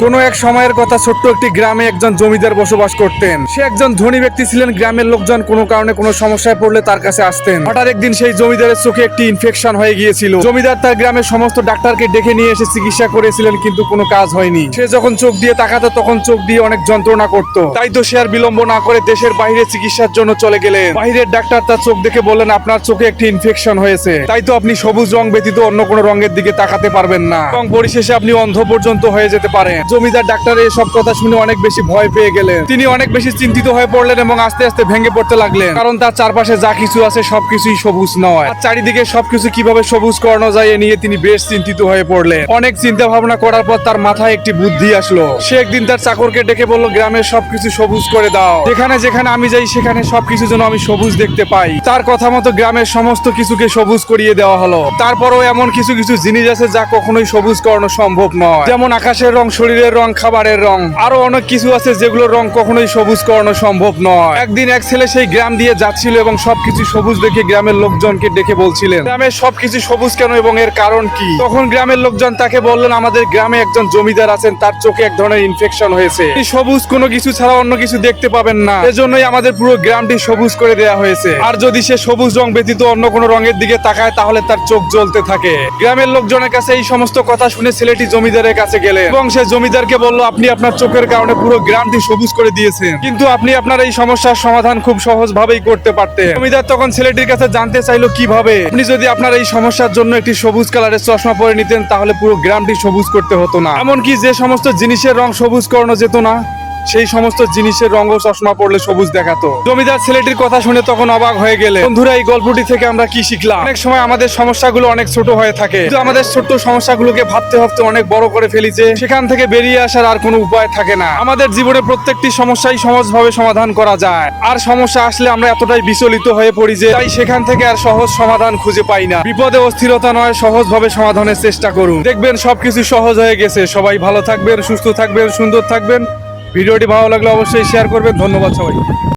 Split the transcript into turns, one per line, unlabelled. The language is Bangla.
কোনো এক সময়ের কথা, ছোট্ট একটি গ্রামে একজন জমিদার বসবাস করতেন। সে একজন ধনী ব্যক্তি ছিলেন। গ্রামের লোকজন কোনো কারণে কোনো সমস্যায় পড়লে তার কাছে আসতেন। হঠাৎ একদিন সেই জমিদারের চোখে একটি ইনফেকশন হয়ে গিয়েছিল। জমিদার তার গ্রামের সমস্ত ডাক্তারকে ডেকে নিয়ে এসে চিকিৎসা করেছিলেন, কিন্তু কোনো কাজ হয়নি। সে যখন চোখ দিয়ে তাকাতো তখন চোখ দিয়ে অনেক যন্ত্রণা করত। তাই তো সে আর বিলম্ব না করে দেশের বাইরে চিকিৎসার জন্য চলে গেলেন। বাইরের ডাক্তার তার চোখ দেখে বললেন, আপনার চোখে একটি ইনফেকশন হয়েছে, তাই তো আপনি সবুজ রং ব্যতীত অন্য কোনো রঙের দিকে তাকাতে পারবেন না এবং পরিশেষে আপনি অন্ধ পর্যন্ত হয়ে যেতে পারেন। জমিদার ডাক্তার এসব কথা শুনে অনেক বেশি ভয় পেয়ে গেলেন। তিনি অনেক বেশি চিন্তিত হয়ে পড়লেন এবং আস্তে আস্তে ভেঙে পড়তে লাগলেন, কারণ তার চারপাশে যা কিছু আছে সবকিছুই সবুজ নয়। আর চারিদিকে সবকিছু কিভাবে সবুজ করানো যায় এ নিয়ে তিনি বেশ চিন্তিত হয়ে পড়লেন। অনেক চিন্তা ভাবনা করার পর তার মাথায় একটি বুদ্ধি আসলো। সে একদিন তার চাকরকে ডেকে বলল, গ্রামের সবকিছু সবুজ করে দাও, যেখানে যেখানে আমি যাই সেখানে সবকিছু যেন আমি সবুজ দেখতে পাই। তার কথা মতো গ্রামের সমস্ত কিছুকে সবুজ করিয়ে দেওয়া হলো। তারপরও এমন কিছু কিছু জিনিস আছে যা কখনোই সবুজ করানো সম্ভব নয়, যেমন আকাশের রং, শরীরের রং, খাবারের রং। আরো অনেক কিছু আছে যেগুলোর রং কখনোই সবুজ করানো সম্ভব নয়। একদিন এক ছেলে সেই গ্রাম দিয়ে যাচ্ছিল এবং সবকিছু সবুজ দেখে গ্রামের লোকজনকে ডেকে বলছিলেন, গ্রামের সবকিছু সবুজ কেন এবং এর কারণ কি? তখন গ্রামের লোকজন তাকে বললেন, আমাদের গ্রামে একজন জমিদার আছেন, তার চোখে এক ধরনের ইনফেকশন হয়েছে। তিনি সবুজ কোনো কিছু ছাড়া অন্য কিছু দেখতে পাবেন না, এজন্যই আমাদের পুরো গ্রামটি সবুজ করে দেওয়া হয়েছে। আর যদি সে সবুজ রং ব্যতীত অন্য কোনো রঙের দিকে তাকায় তাহলে তার চোখ জ্বলতে থাকে। গ্রামের লোকজনের কাছে এই সমস্ত কথা শুনে ছেলেটি জমিদারের কাছে গেলেন এবং সে জমিদারকে বলল, আপনি আপনার চোখের কারণে পুরো গ্রামটি সবুজ করে দিয়েছেন, কিন্তু আপনি আপনার এই সমস্যার সমাধান খুব সহজ ভাবেই করতে পারতেন। জমিদার তখন ছেলেটির কাছে জানতে চাইলো, কিভাবে? আপনি যদি আপনার এই সমস্যার জন্য একটি সবুজ কালারের চশমা পরে নিতেন তাহলে পুরো গ্রামটি সবুজ করতে হতো না। এমনকি যে সমস্ত জিনিসের রং সবুজ করানো যেত না সেই সমস্ত জিনিসের রঙ চশমা পড়লে সবুজ দেখাতো। জমিদার ছেলেটির কথা শুনে তখন অবাক হয়ে গেলে। বন্ধুরা, এই গল্পটি থেকে আমরা কি শিখলাম? অনেক সময় আমাদের সমস্যাগুলো অনেক ছোট হয়ে থাকে, কিন্তু আমাদের ছোট্ট সমস্যাগুলোকে ভাবতে ভাবতে অনেক বড় করে ফেলি যে সেখান থেকে বেরিয়ে আসার আর কোনো উপায় থাকে না। আমাদের জীবনে প্রত্যেকটি সমস্যাই সহজভাবে সমাধান করা যায়, আর সমস্যা আসলে আমরা এতটাই বিচলিত হয়ে পড়ি যে তাই সেখান থেকে আর সহজ সমাধান খুঁজে পাই না। বিপদে অস্থিরতা নয়, সহজভাবে সমাধানের চেষ্টা করুন, দেখবেন সবকিছু সহজ হয়ে গেছে। সবাই ভালো থাকবেন, সুস্থ থাকবেন, সুন্দর থাকবেন। ভিডিওটি ভালো লাগলে অবশ্যই শেয়ার করবেন। ধন্যবাদ সবাই।